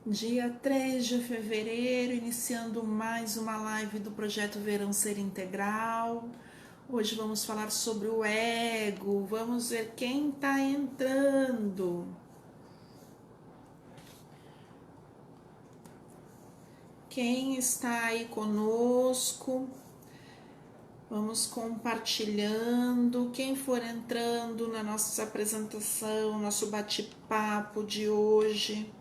Dia 3 de fevereiro, iniciando mais uma live do projeto Verão Ser Integral. Hoje vamos falar sobre o ego. Vamos ver quem está entrando. Quem está aí conosco? Vamos compartilhando. Quem for entrando na nossa apresentação, nosso bate-papo de hoje.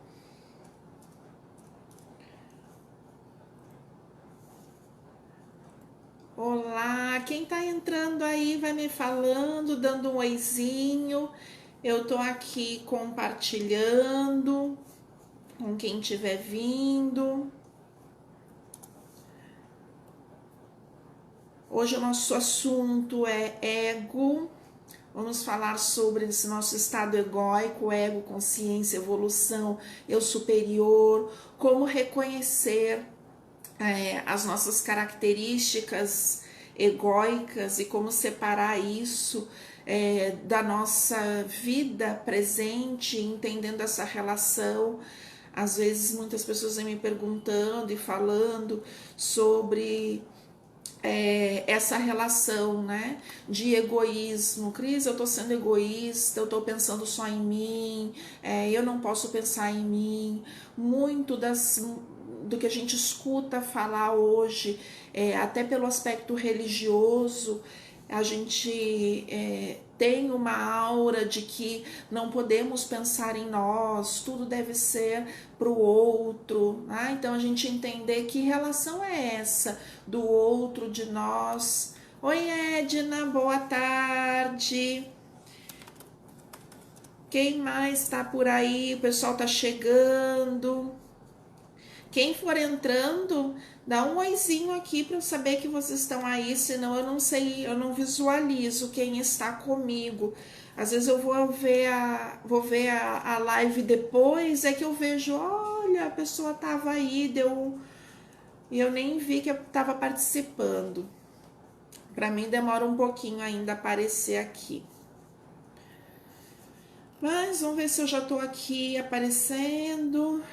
Olá, quem tá entrando aí vai me falando, dando um oizinho. Eu tô aqui compartilhando com quem estiver vindo. Hoje o nosso assunto é ego. Vamos falar sobre esse nosso estado egóico, ego, consciência, evolução, eu superior, como reconhecer as nossas características egóicas e como separar isso da nossa vida presente, entendendo essa relação. Às vezes muitas pessoas vêm me perguntando e falando sobre essa relação, né, de egoísmo. Cris, eu tô sendo egoísta, eu tô pensando só em mim, eu não posso pensar em mim. Muito do que a gente escuta falar hoje, até pelo aspecto religioso, a gente tem uma aura de que não podemos pensar em nós, tudo deve ser para o outro. Né? Então a gente entender que relação é essa do outro, de nós. Oi, Edna, boa tarde. Quem mais está por aí? O pessoal está chegando. Quem for entrando, dá um oizinho aqui para eu saber que vocês estão aí, senão eu não sei, eu não visualizo quem está comigo. Às vezes eu vou ver a live depois, é que eu vejo, olha, a pessoa tava aí, e eu nem vi que eu tava participando. Para mim demora um pouquinho ainda aparecer aqui. Mas vamos ver se eu já tô aqui aparecendo.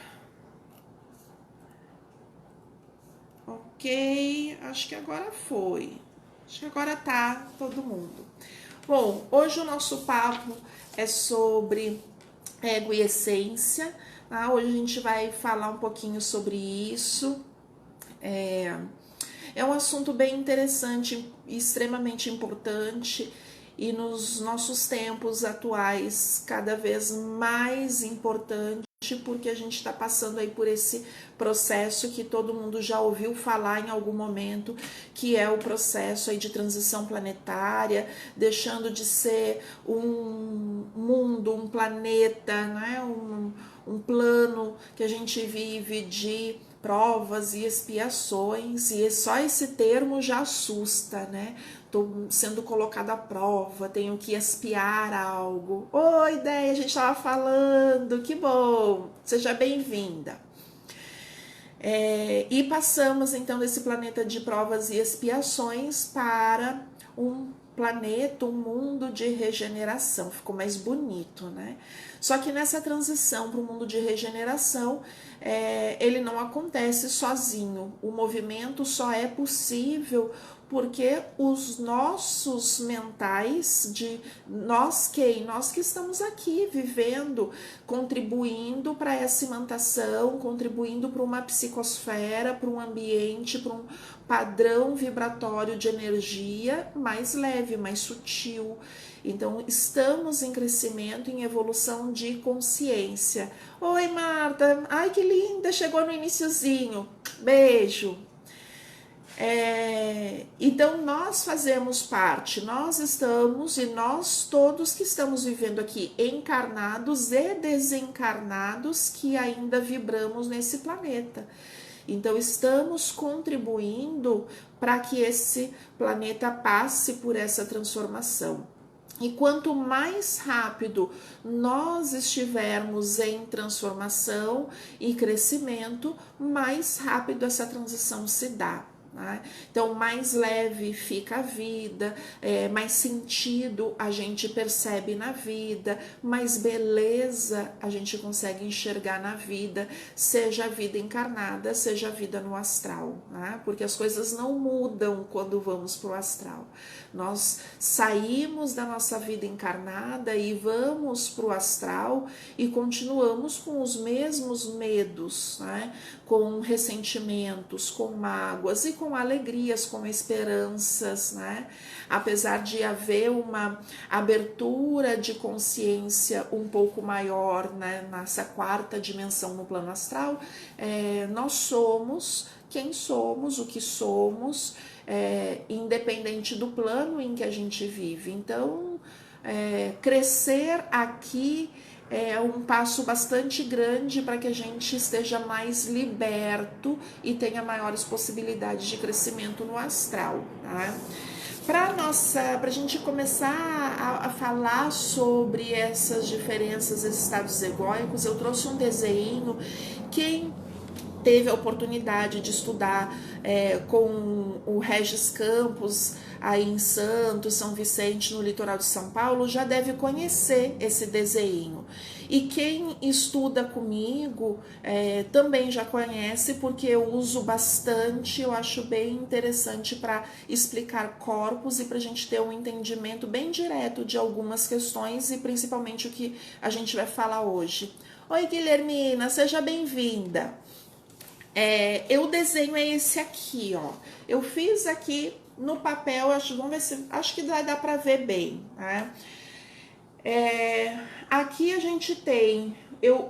Ok, acho que agora foi. Acho que agora tá todo mundo. Bom, hoje o nosso papo é sobre ego e essência. Tá? Hoje a gente vai falar um pouquinho sobre isso. É um assunto bem interessante, extremamente importante e nos nossos tempos atuais cada vez mais importante, porque a gente está passando aí por esse processo que todo mundo já ouviu falar em algum momento, que é o processo aí de transição planetária, deixando de ser um mundo, um planeta, né? um plano que a gente vive de provas e expiações, e só esse termo já assusta, né? Tô sendo colocada à prova, tenho que expiar algo. Oi, ideia, a gente estava falando, que bom, seja bem-vinda. E passamos então desse planeta de provas e expiações para um planeta, um mundo de regeneração. Ficou mais bonito, né? Só que nessa transição para o mundo de regeneração, ele não acontece sozinho. O movimento só é possível porque os nossos mentais, de nós que estamos aqui vivendo, contribuindo para essa imantação, contribuindo para uma psicosfera, para um ambiente, para um padrão vibratório de energia mais leve, mais sutil. Então, estamos em crescimento, em evolução de consciência. Oi, Marta. Ai, que linda. Chegou no iniciozinho. Beijo. Então nós fazemos parte, nós estamos e nós todos que estamos vivendo aqui, encarnados e desencarnados, que ainda vibramos nesse planeta. Então estamos contribuindo para que esse planeta passe por essa transformação. E quanto mais rápido nós estivermos em transformação e crescimento, mais rápido essa transição se dá. né? Então, mais leve fica a vida, mais sentido a gente percebe na vida, mais beleza a gente consegue enxergar na vida, seja a vida encarnada, seja a vida no astral, né? Porque as coisas não mudam quando vamos para o astral. Nós saímos da nossa vida encarnada e vamos para o astral e continuamos com os mesmos medos, né? Com ressentimentos, com mágoas e com alegrias, com esperanças, né? Apesar de haver uma abertura de consciência um pouco maior, né? Nessa quarta dimensão no plano astral, nós somos quem somos, o que somos, independente do plano em que a gente vive. Então, crescer aqui é um passo bastante grande para que a gente esteja mais liberto e tenha maiores possibilidades de crescimento no astral, tá? Para a gente começar a falar sobre essas diferenças, esses estados egóicos, eu trouxe um desenho. Quem teve a oportunidade de estudar com o Regis Campos aí em Santos, São Vicente, no litoral de São Paulo, já deve conhecer esse desenho. E quem estuda comigo também já conhece, porque eu uso bastante, eu acho bem interessante para explicar corpos e para a gente ter um entendimento bem direto de algumas questões e principalmente o que a gente vai falar hoje. Oi, Guilhermina, seja bem-vinda. O desenho é esse aqui, ó. Eu fiz aqui no papel, vamos ver se, acho que vai dar para ver bem, né? Aqui a gente tem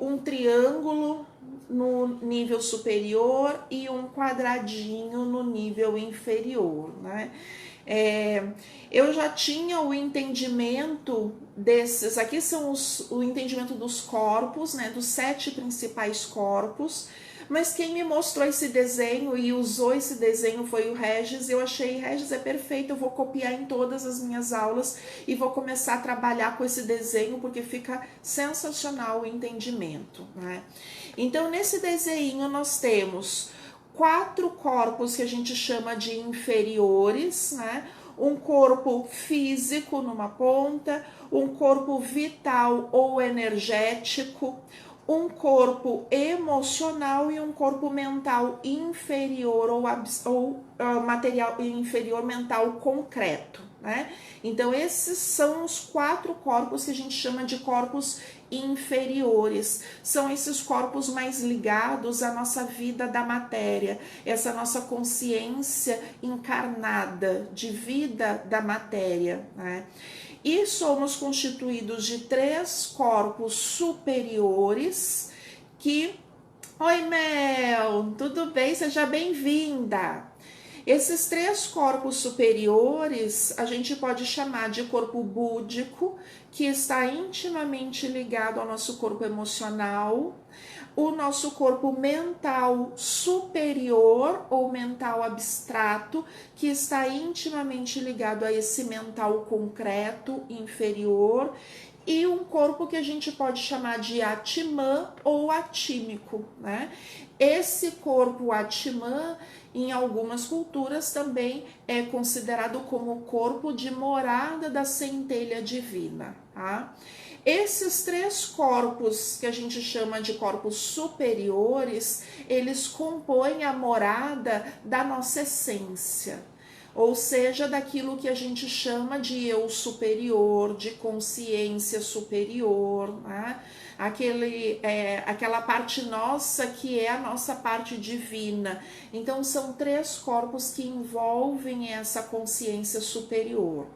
um triângulo no nível superior e um quadradinho no nível inferior, né? Eu já tinha o entendimento desses, aqui são o entendimento dos corpos, né? Dos 7 principais corpos. Mas quem me mostrou esse desenho e usou esse desenho foi o Regis. Eu achei, Regis, é perfeito, eu vou copiar em todas as minhas aulas e vou começar a trabalhar com esse desenho, porque fica sensacional o entendimento, né? Então, nesse desenho nós temos 4 corpos que a gente chama de inferiores, né? Um corpo físico numa ponta, um corpo vital ou energético, um corpo emocional e um corpo mental inferior ou material inferior mental concreto, né? Então esses são os 4 corpos que a gente chama de corpos inferiores. São esses corpos mais ligados à nossa vida da matéria, essa nossa consciência encarnada de vida da matéria, né? E somos constituídos de 3 corpos superiores que... Oi, Mel, tudo bem? Seja bem-vinda! Esses 3 corpos superiores a gente pode chamar de corpo búdico, que está intimamente ligado ao nosso corpo emocional, o nosso corpo mental superior ou mental abstrato, que está intimamente ligado a esse mental concreto inferior, e um corpo que a gente pode chamar de Atman ou atímico, né? Esse corpo Atman, em algumas culturas, também é considerado como o corpo de morada da centelha divina, tá? Esses 3 corpos, que a gente chama de corpos superiores, eles compõem a morada da nossa essência, ou seja, daquilo que a gente chama de eu superior, de consciência superior, né? Aquela parte nossa que é a nossa parte divina. Então são 3 corpos que envolvem essa consciência superior.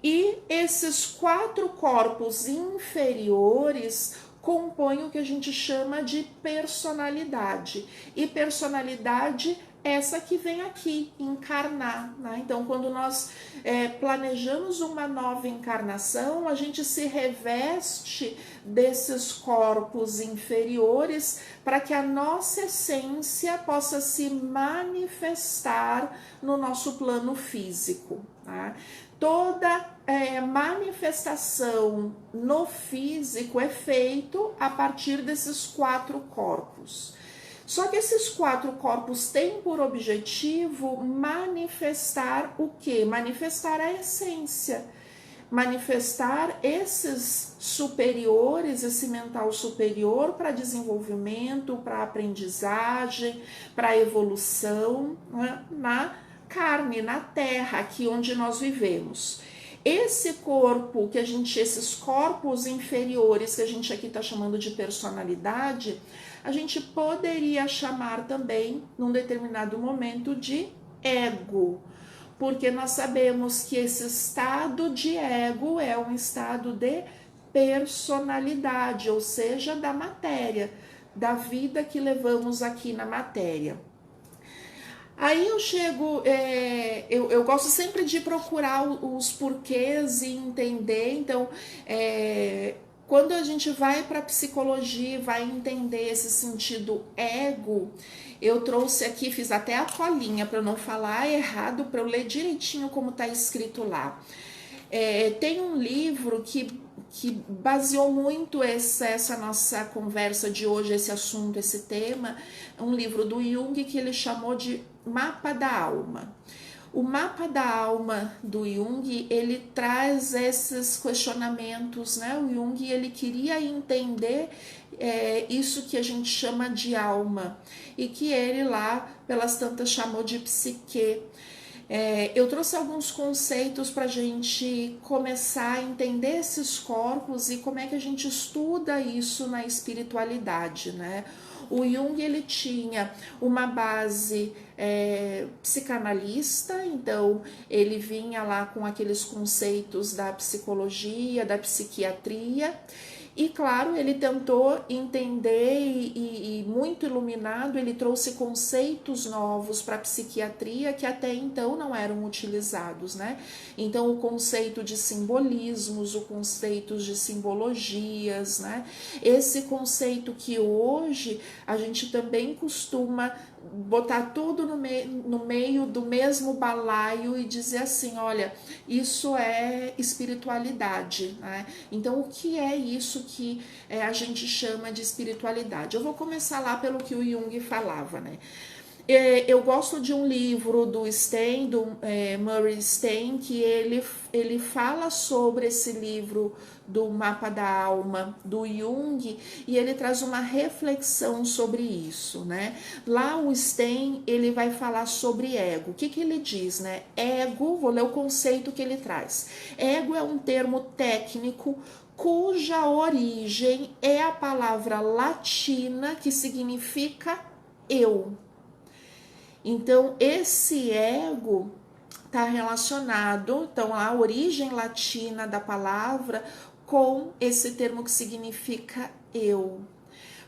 E esses 4 corpos inferiores compõem o que a gente chama de personalidade. E personalidade essa que vem aqui encarnar, né? Então, quando nós planejamos uma nova encarnação, a gente se reveste desses corpos inferiores para que a nossa essência possa se manifestar no nosso plano físico, tá? Toda manifestação no físico é feito a partir desses 4 corpos. Só que esses 4 corpos têm por objetivo manifestar o quê? Manifestar a essência, manifestar esses superiores, esse mental superior para desenvolvimento, para aprendizagem, para evolução, né? Na carne, na terra, aqui onde nós vivemos. Esse corpo que esses corpos inferiores que a gente aqui está chamando de personalidade, a gente poderia chamar também, num determinado momento, de ego, porque nós sabemos que esse estado de ego é um estado de personalidade, ou seja, da matéria, da vida que levamos aqui na matéria. Aí eu chego, eu gosto sempre de procurar os porquês e entender. Então, quando a gente vai para a psicologia, vai entender esse sentido ego, eu trouxe aqui, fiz até a colinha para eu não falar errado, para eu ler direitinho como está escrito lá. Tem um livro que baseou muito essa nossa conversa de hoje, esse assunto, esse tema, um livro do Jung que ele chamou de Mapa da Alma. O mapa da alma do Jung, ele traz esses questionamentos, né? O Jung, ele queria entender isso que a gente chama de alma e que ele lá, pelas tantas, chamou de psique. Eu trouxe alguns conceitos para a gente começar a entender esses corpos e como é que a gente estuda isso na espiritualidade, né? O Jung, ele tinha uma base psicanalista, então ele vinha lá com aqueles conceitos da psicologia, da psiquiatria, e claro, ele tentou entender e muito iluminado, ele trouxe conceitos novos para a psiquiatria que até então não eram utilizados, né? Então o conceito de simbolismos, o conceito de simbologias, né? Esse conceito que hoje a gente também costuma botar tudo no meio do mesmo balaio e dizer assim, olha, isso é espiritualidade, né? Então, o que é isso que a gente chama de espiritualidade? Eu vou começar lá pelo que o Jung falava, né? Eu gosto de um livro do Stein, do Murray Stein, que ele fala sobre esse livro do Mapa da Alma do Jung e ele traz uma reflexão sobre isso, né? Lá o Stein, ele vai falar sobre ego. O que ele diz, né? Ego, vou ler o conceito que ele traz. Ego é um termo técnico cuja origem é a palavra latina que significa eu. Então, esse ego está relacionado, então, a origem latina da palavra com esse termo que significa eu.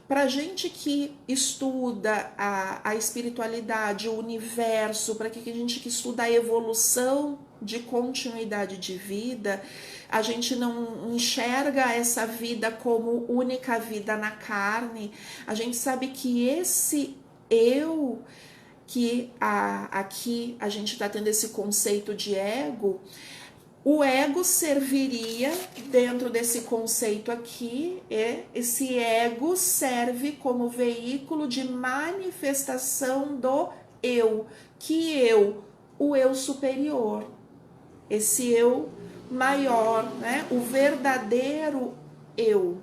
Para gente que estuda a espiritualidade, o universo, para que a gente que estuda a evolução de continuidade de vida, a gente não enxerga essa vida como única vida na carne. A gente sabe que esse eu, que aqui a gente está tendo esse conceito de ego, o ego serviria, dentro desse conceito aqui, esse ego serve como veículo de manifestação do eu, o eu superior, esse eu maior, né? O verdadeiro eu.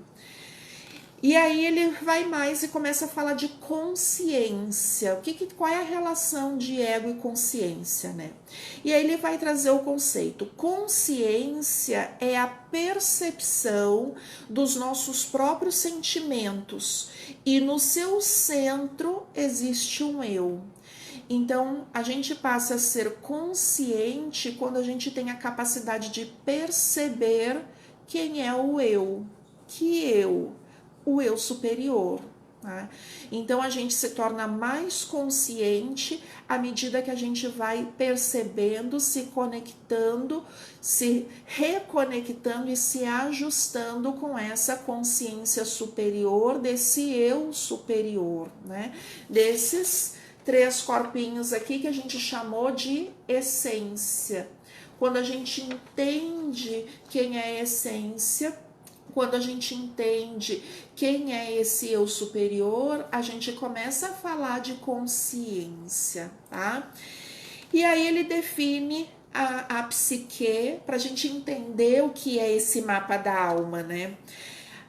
E aí ele vai mais e começa a falar de consciência. Qual é a relação de ego e consciência, né? E aí ele vai trazer o conceito. Consciência é a percepção dos nossos próprios sentimentos e no seu centro existe um eu. Então, a gente passa a ser consciente quando a gente tem a capacidade de perceber quem é o eu, o eu superior. Né? Então, a gente se torna mais consciente à medida que a gente vai percebendo, se conectando, se reconectando e se ajustando com essa consciência superior, desse eu superior, né? Desses 3 corpinhos aqui que a gente chamou de essência. Quando a gente entende quem é a essência, quando a gente entende quem é esse eu superior, a gente começa a falar de consciência, tá? E aí ele define a psique para a gente entender o que é esse mapa da alma, né?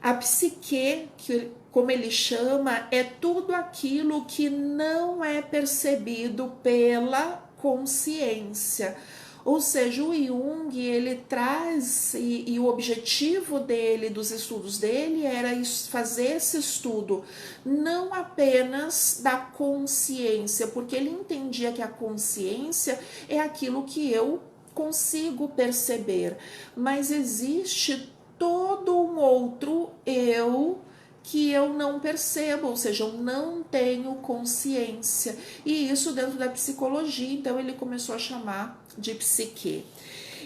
A psique, que, como ele chama, é tudo aquilo que não é percebido pela consciência. Ou seja, o Jung, ele traz, e o objetivo dele, dos estudos dele, era fazer esse estudo não apenas da consciência, porque ele entendia que a consciência é aquilo que eu consigo perceber, mas existe todo um outro eu que eu não percebo, ou seja, eu não tenho consciência. E isso dentro da psicologia, então ele começou a chamar de psique.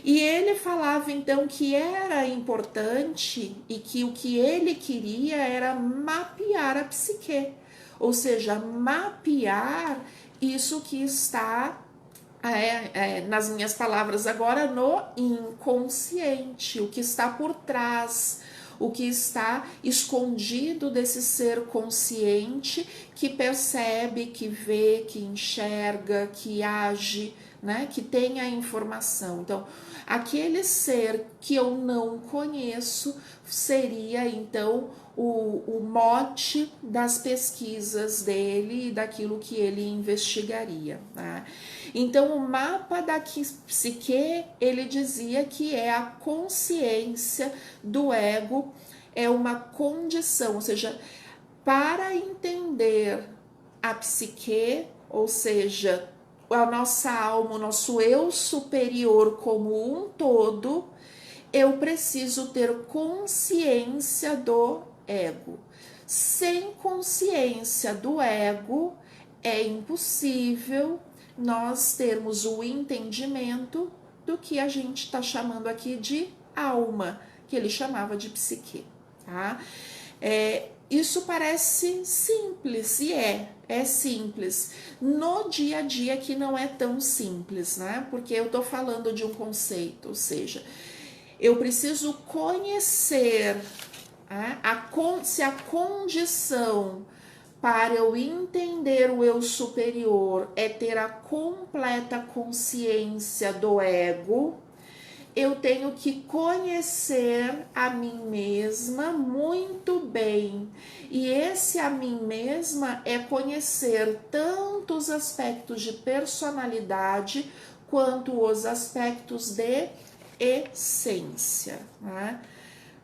E ele falava então que era importante e que o que ele queria era mapear a psique, ou seja, mapear isso que está nas minhas palavras agora, no inconsciente, o que está por trás, o que está escondido desse ser consciente que percebe, que vê, que enxerga, que age, né, que tem a informação. Então, aquele ser que eu não conheço seria então o mote das pesquisas dele e daquilo que ele investigaria, né? Então, o mapa da psique, ele dizia que é a consciência do ego, é uma condição, ou seja, para entender a psique, ou seja, a nossa alma, o nosso eu superior como um todo, eu preciso ter consciência do ego. Sem consciência do ego, é impossível nós termos o entendimento do que a gente está chamando aqui de alma, que ele chamava de psique, tá? Isso parece simples, e é simples. No dia a dia que não é tão simples, né? Porque eu tô falando de um conceito, ou seja, eu preciso conhecer, né? Se a condição para eu entender o eu superior é ter a completa consciência do ego, eu tenho que conhecer a mim mesma muito bem. E esse a mim mesma é conhecer tanto os aspectos de personalidade quanto os aspectos de essência, né?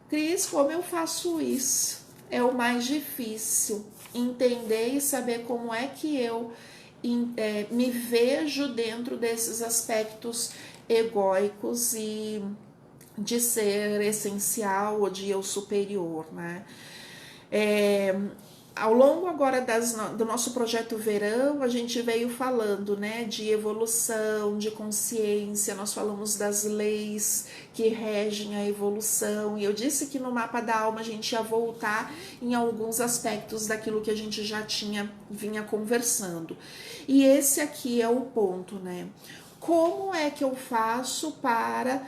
Cris, como eu faço isso? É o mais difícil, entender e saber como é que eu me vejo dentro desses aspectos egóicos e de ser essencial ou de eu superior, né? Ao longo agora do nosso projeto Verão, a gente veio falando, né, de evolução, de consciência, nós falamos das leis que regem a evolução, e eu disse que no mapa da alma a gente ia voltar em alguns aspectos daquilo que a gente já vinha conversando. E esse aqui é o ponto, né? Como é que eu faço para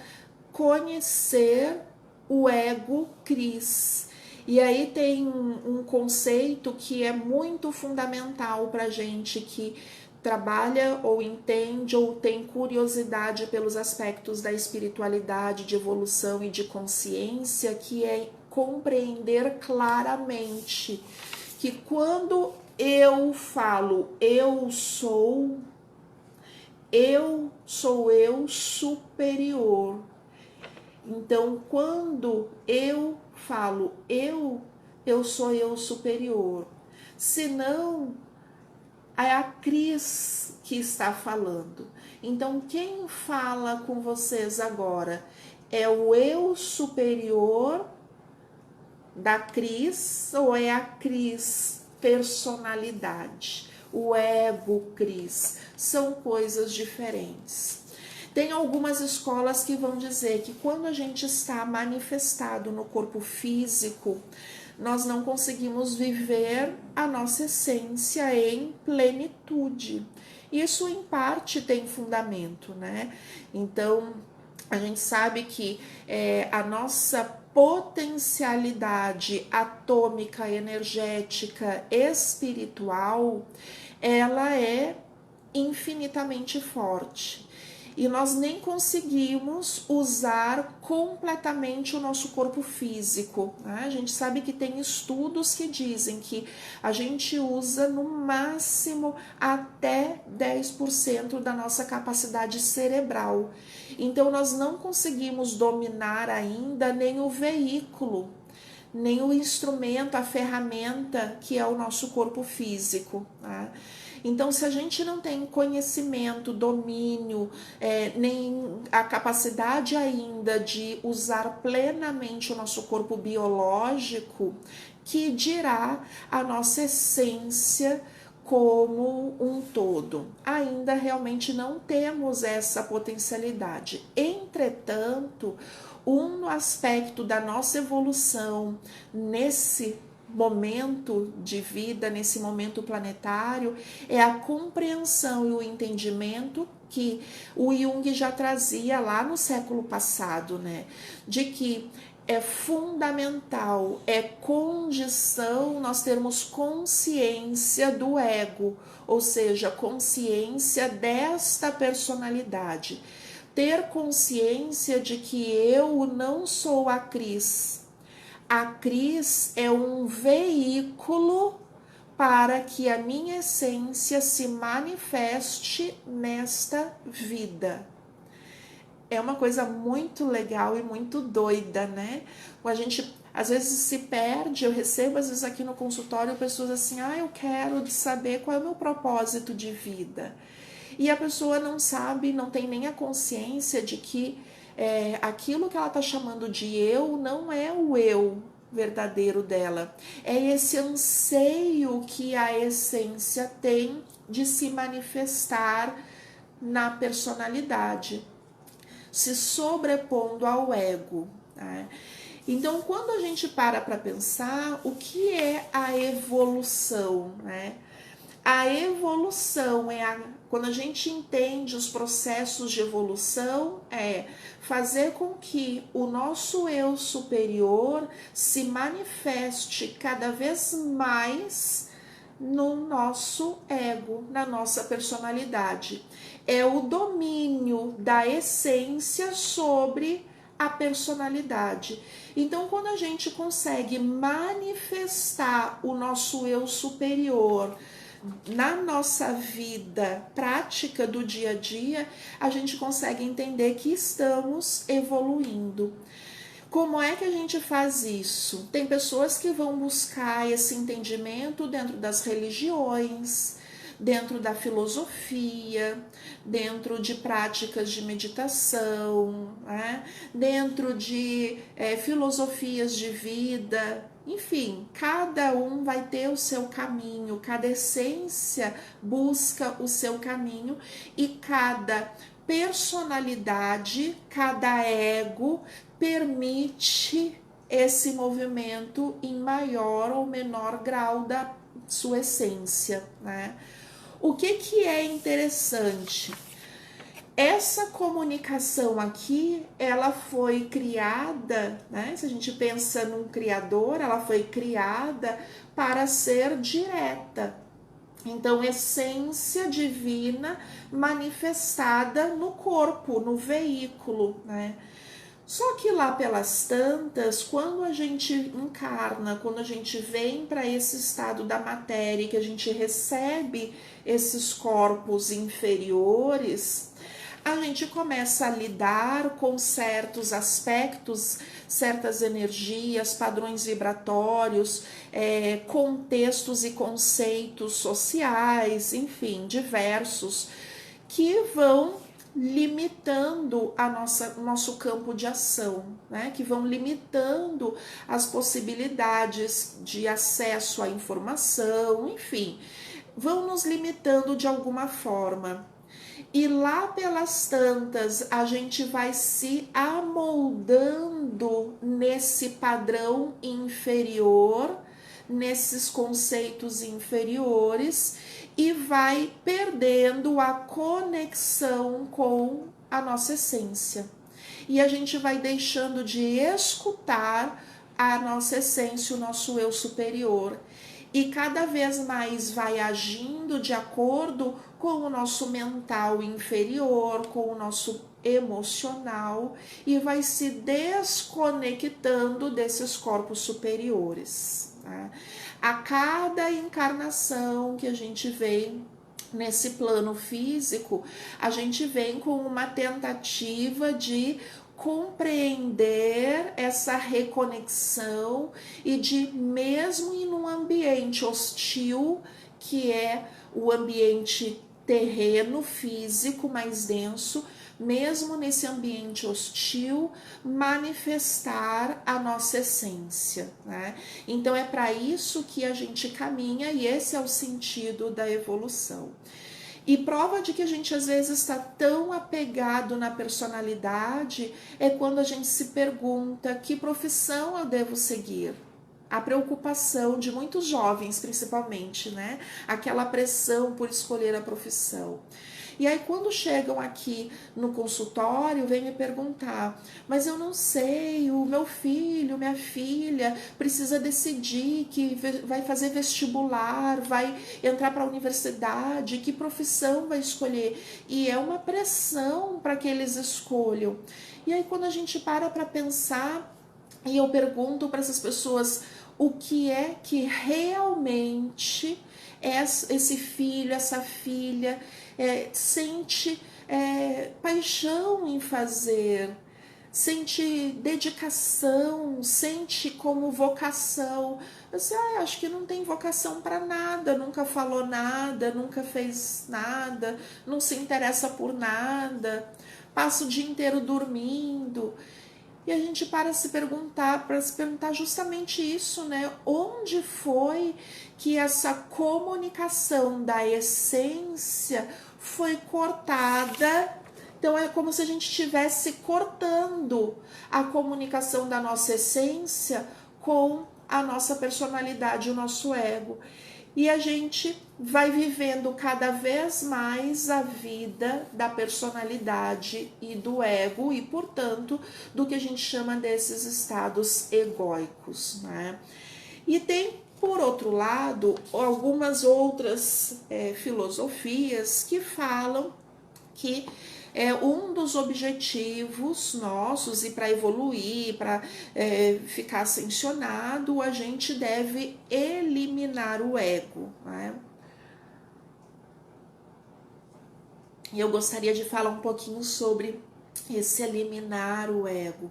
conhecer o ego Cris? E aí tem um conceito que é muito fundamental para gente que trabalha ou entende ou tem curiosidade pelos aspectos da espiritualidade, de evolução e de consciência, que é compreender claramente que quando eu falo eu sou eu superior. Então, quando eu falo eu sou eu superior. Senão, é a Cris que está falando. Então, quem fala com vocês agora é o eu superior da Cris ou é a Cris personalidade? O ego Cris. São coisas diferentes. Tem algumas escolas que vão dizer que quando a gente está manifestado no corpo físico, nós não conseguimos viver a nossa essência em plenitude. Isso em parte tem fundamento, né? Então, a gente sabe que a nossa potencialidade atômica, energética, espiritual, ela é infinitamente forte. E nós nem conseguimos usar completamente o nosso corpo físico, né? A gente sabe que tem estudos que dizem que a gente usa no máximo até 10% da nossa capacidade cerebral. Então nós não conseguimos dominar ainda nem o veículo, nem o instrumento, a ferramenta que é o nosso corpo físico, né? Então, se a gente não tem conhecimento, domínio, nem a capacidade ainda de usar plenamente o nosso corpo biológico, que dirá a nossa essência como um todo. Ainda realmente não temos essa potencialidade. Entretanto, um aspecto da nossa evolução nesse momento de vida, nesse momento planetário, é a compreensão e o entendimento que o Jung já trazia lá no século passado, né? De que é fundamental, é condição nós termos consciência do ego, ou seja, consciência desta personalidade. Ter consciência de que eu não sou a Cris. A Cris é um veículo para que a minha essência se manifeste nesta vida. É uma coisa muito legal e muito doida, né? A gente às vezes se perde. Eu recebo às vezes aqui no consultório pessoas assim, eu quero saber qual é o meu propósito de vida. E a pessoa não sabe, não tem nem a consciência de que aquilo que ela está chamando de eu não é o eu verdadeiro dela. É esse anseio que a essência tem de se manifestar na personalidade, se sobrepondo ao ego, né? Então, quando a gente para pensar, o que é a evolução, né? A evolução quando a gente entende os processos de evolução, é fazer com que o nosso eu superior se manifeste cada vez mais no nosso ego, na nossa personalidade. É o domínio da essência sobre a personalidade. Então, quando a gente consegue manifestar o nosso eu superior na nossa vida prática do dia a dia, a gente consegue entender que estamos evoluindo. Como é que a gente faz isso? Tem pessoas que vão buscar esse entendimento dentro das religiões, dentro da filosofia, dentro de práticas de meditação, né? Dentro de filosofias de vida. Enfim, cada um vai ter o seu caminho, cada essência busca o seu caminho e cada personalidade, cada ego permite esse movimento em maior ou menor grau da sua essência, né? O que é interessante? Essa comunicação aqui, ela foi criada, né? Se a gente pensa num criador, ela foi criada para ser direta. Então, essência divina manifestada no corpo, no veículo, né? Só que lá pelas tantas, quando a gente encarna, quando a gente vem para esse estado da matéria, que a gente recebe esses corpos inferiores, a gente começa a lidar com certos aspectos, certas energias, padrões vibratórios, contextos e conceitos sociais, enfim, diversos, que vão limitando o nosso campo de ação, né? Que vão limitando as possibilidades de acesso à informação, enfim, vão nos limitando de alguma forma. E lá pelas tantas, a gente vai se amoldando nesse padrão inferior, nesses conceitos inferiores, e vai perdendo a conexão com a nossa essência. e a gente vai deixando de escutar a nossa essência, o nosso eu superior. E cada vez mais vai agindo de acordo com o nosso mental inferior, com o nosso emocional, e vai se desconectando desses corpos superiores. Tá? A cada encarnação que a gente vem nesse plano físico, a gente vem com uma tentativa de compreender essa reconexão e de, mesmo em um ambiente hostil, que é o ambiente terreno, físico, mais denso, mesmo nesse ambiente hostil, manifestar a nossa essência, né? Então é para isso que a gente caminha, e esse é o sentido da evolução. E prova de que a gente às vezes está tão apegado na personalidade é quando a gente se pergunta: que profissão eu devo seguir? A preocupação de muitos jovens, principalmente, né? Aquela pressão por escolher a profissão. E aí, quando chegam aqui no consultório, vem me perguntar: mas eu não sei, o meu filho, minha filha precisa decidir que vai fazer vestibular, vai entrar para a universidade, que profissão vai escolher? E é uma pressão para que eles escolham. E aí, quando a gente para pensar, e eu pergunto para essas pessoas o que é que realmente esse filho, essa filha sente paixão em fazer, sente dedicação, sente como vocação. Eu sei, acho que não tem vocação para nada, nunca falou nada, nunca fez nada, não se interessa por nada, passa o dia inteiro dormindo. E a gente para se perguntar justamente isso, né? Onde foi que essa comunicação da essência foi cortada? Então é como se a gente estivesse cortando a comunicação da nossa essência com a nossa personalidade, o nosso ego. E a gente vai vivendo cada vez mais a vida da personalidade e do ego, e portanto do que a gente chama desses estados egóicos, né? E tem, por outro lado, algumas filosofias que falam que um dos objetivos nossos, e para evoluir, para ficar ascensionado, a gente deve eliminar o ego, né? E eu gostaria de falar um pouquinho sobre esse eliminar o ego.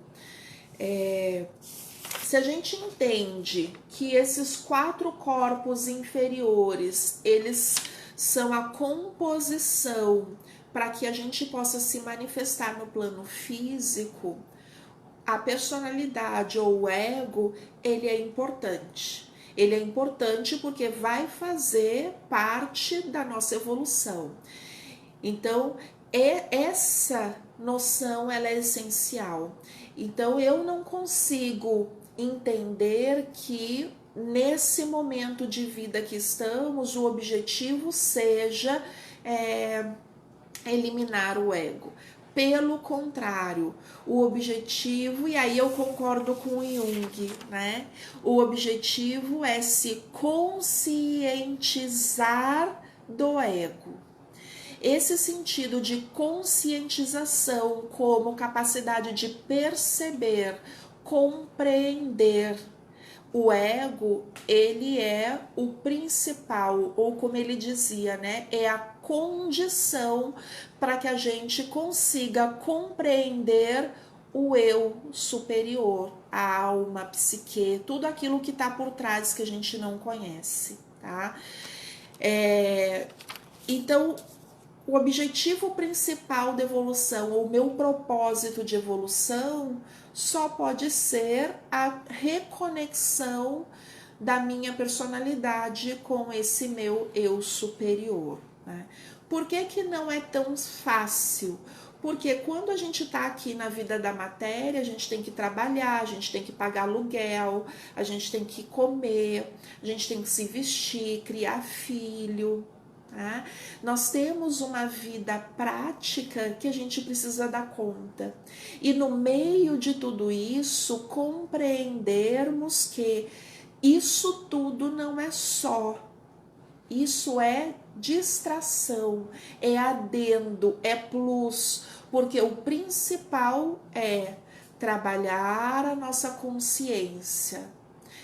Se a gente entende que esses 4 corpos inferiores, eles são a composição para que a gente possa se manifestar no plano físico, a personalidade ou o ego, ele é importante. Ele é importante porque vai fazer parte da nossa evolução. Então, essa noção, ela é essencial. Então, eu não consigo entender que nesse momento de vida que estamos, o objetivo seja eliminar o ego. Pelo contrário, o objetivo, e aí eu concordo com o Jung, né? O objetivo é se conscientizar do ego. Esse sentido de conscientização como capacidade de perceber, compreender o ego, ele é o principal, ou como ele dizia, né? É a condição para que a gente consiga compreender o eu superior, a alma, a psique, tudo aquilo que está por trás que a gente não conhece, tá? Então, o objetivo principal da evolução, ou o meu propósito de evolução, só pode ser a reconexão da minha personalidade com esse meu eu superior, né? Por que não é tão fácil? Porque quando a gente está aqui na vida da matéria, a gente tem que trabalhar, a gente tem que pagar aluguel, a gente tem que comer, a gente tem que se vestir, criar filho. Tá? Nós temos uma vida prática que a gente precisa dar conta. E no meio de tudo isso, compreendermos que isso tudo não é só. Isso é distração, é adendo, é plus, porque o principal é trabalhar a nossa consciência,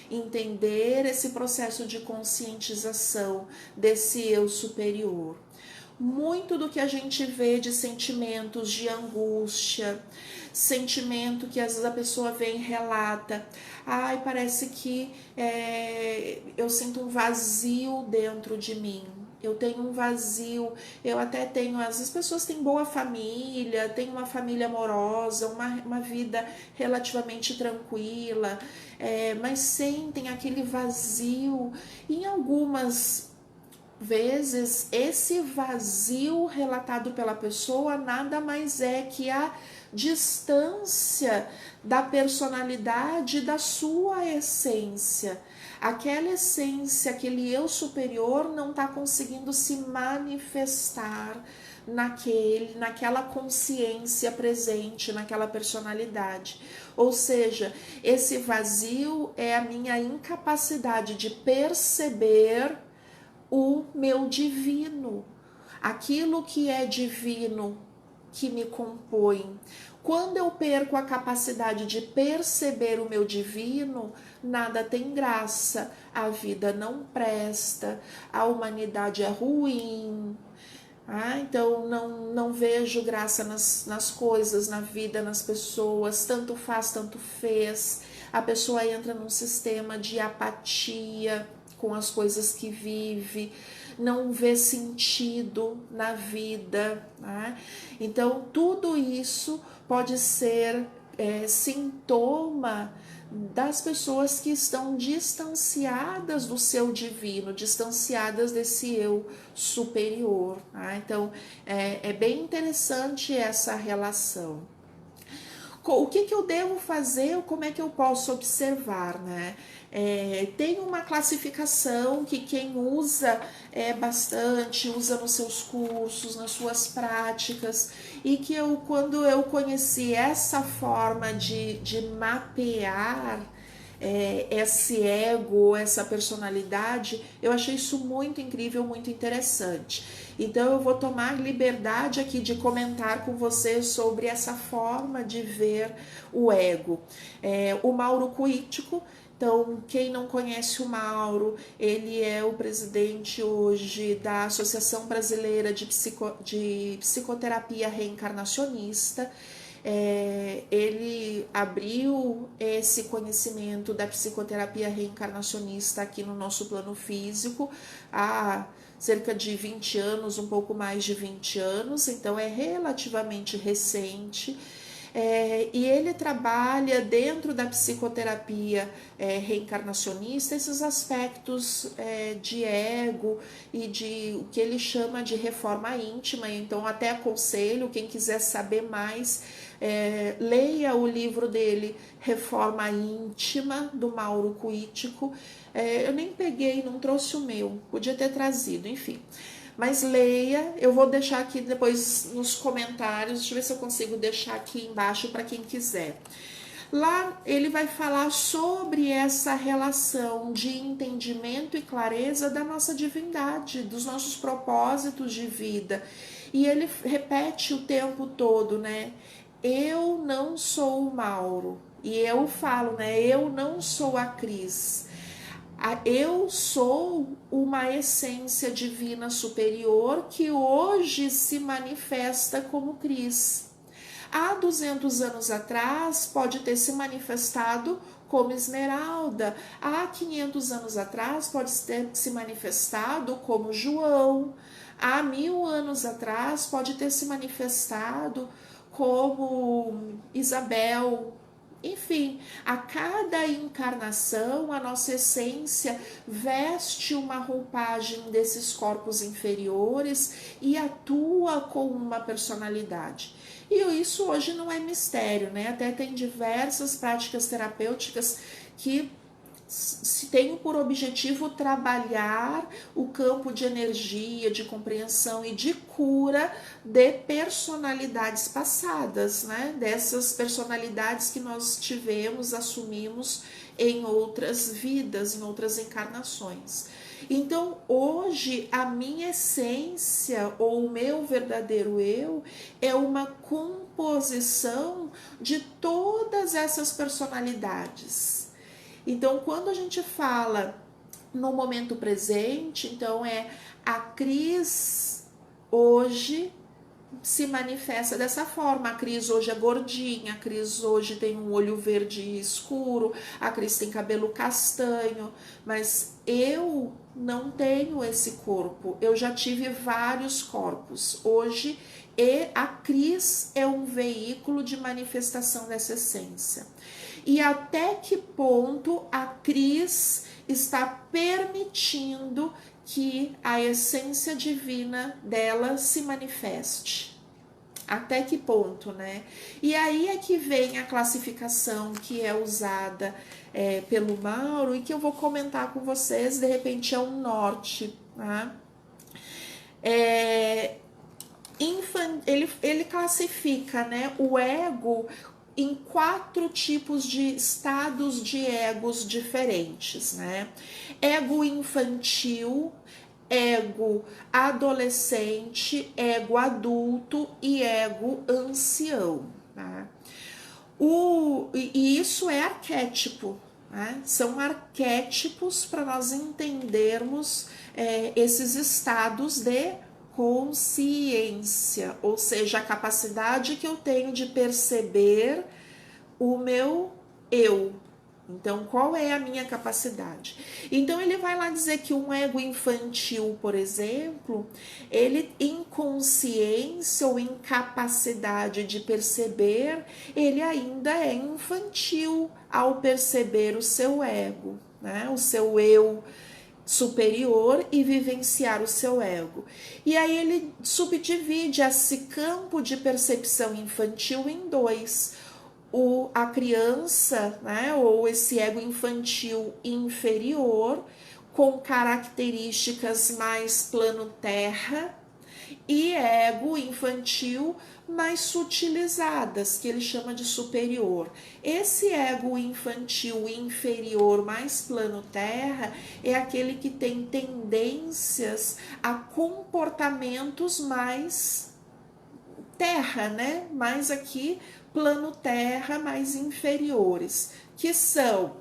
entender esse processo de conscientização desse eu superior. Muito do que a gente vê de sentimentos de angústia, sentimento que às vezes a pessoa vem e relata, ai, parece que eu sinto um vazio dentro de mim, eu tenho um vazio, eu até tenho, às vezes as pessoas têm boa família, têm uma família amorosa, uma vida relativamente tranquila, mas sentem aquele vazio. Em algumas vezes, esse vazio relatado pela pessoa nada mais é que a distância da personalidade, da sua essência. Aquela essência, aquele eu superior não está conseguindo se manifestar naquela consciência presente, naquela personalidade. Ou seja, esse vazio é a minha incapacidade de perceber o meu divino, aquilo que é divino que me compõe. Quando eu perco a capacidade de perceber o meu divino, nada tem graça, a vida não presta, a humanidade é ruim. Então não vejo graça nas coisas, na vida, nas pessoas, tanto faz, tanto fez. A pessoa entra num sistema de apatia com as coisas que vive, não vê sentido na vida. Então tudo isso pode ser sintoma das pessoas que estão distanciadas do seu divino, distanciadas desse eu superior. Então é bem interessante essa relação. O que eu devo fazer, como é que eu posso observar, né? Tem uma classificação que quem usa bastante, usa nos seus cursos, nas suas práticas, e que quando eu conheci essa forma de mapear esse ego, essa personalidade, eu achei isso muito incrível, muito interessante. Então eu vou tomar liberdade aqui de comentar com vocês sobre essa forma de ver o ego. O Mauro Cuítico, então quem não conhece o Mauro, ele é o presidente hoje da Associação Brasileira de Psicoterapia Reencarnacionista. Ele abriu esse conhecimento da psicoterapia reencarnacionista aqui no nosso plano físico há cerca de 20 anos, um pouco mais de 20 anos, então é relativamente recente. E ele trabalha dentro da psicoterapia reencarnacionista esses aspectos de ego e de o que ele chama de reforma íntima. Então até aconselho quem quiser saber mais, leia o livro dele, Reforma Íntima, do Mauro Cuítico. Eu nem peguei, não trouxe o meu, podia ter trazido, enfim. Mas leia, eu vou deixar aqui depois nos comentários, deixa eu ver se eu consigo deixar aqui embaixo para quem quiser. Lá ele vai falar sobre essa relação de entendimento e clareza da nossa divindade, dos nossos propósitos de vida. E ele repete o tempo todo, né? Eu não sou o Mauro. E eu falo, né? Eu não sou a Cris. Eu sou uma essência divina superior que hoje se manifesta como Cris. Há 200 anos atrás pode ter se manifestado como Esmeralda. Há 500 anos atrás pode ter se manifestado como João. Há 1000 anos atrás pode ter se manifestado como Isabel. Enfim, a cada encarnação, a nossa essência veste uma roupagem desses corpos inferiores e atua com uma personalidade. E isso hoje não é mistério, né? Até tem diversas práticas terapêuticas que se tenho por objetivo trabalhar o campo de energia, de compreensão e de cura de personalidades passadas, né? Dessas personalidades que nós tivemos, assumimos em outras vidas, em outras encarnações. Então, hoje, a minha essência ou o meu verdadeiro eu é uma composição de todas essas personalidades. Então, quando a gente fala no momento presente, então a Cris hoje se manifesta dessa forma. A Cris hoje é gordinha, a Cris hoje tem um olho verde escuro, a Cris tem cabelo castanho, mas eu não tenho esse corpo. Eu já tive vários corpos. Hoje a Cris é um veículo de manifestação dessa essência. E até que ponto a Cris está permitindo que a essência divina dela se manifeste? Até que ponto, né? E aí é que vem a classificação que é usada pelo Mauro e que eu vou comentar com vocês, de repente é um norte, tá? Ele classifica, né, o ego em 4 tipos de estados de egos diferentes, né? Ego infantil, ego adolescente, ego adulto e ego ancião, tá? E isso é arquétipo, né? São arquétipos para nós entendermos esses estados de consciência, ou seja, a capacidade que eu tenho de perceber o meu eu. Então, qual é a minha capacidade? Então, ele vai lá dizer que um ego infantil, por exemplo, ele em consciência ou incapacidade de perceber, ele ainda é infantil ao perceber o seu ego, né? O seu eu superior e vivenciar o seu ego. E aí ele subdivide esse campo de percepção infantil em 2. A criança, né, ou esse ego infantil inferior, com características mais plano terra, e ego infantil mais sutilizadas, que ele chama de superior. Esse ego infantil inferior mais plano terra é aquele que tem tendências a comportamentos mais terra, né? Mais aqui plano terra, mais inferiores, que são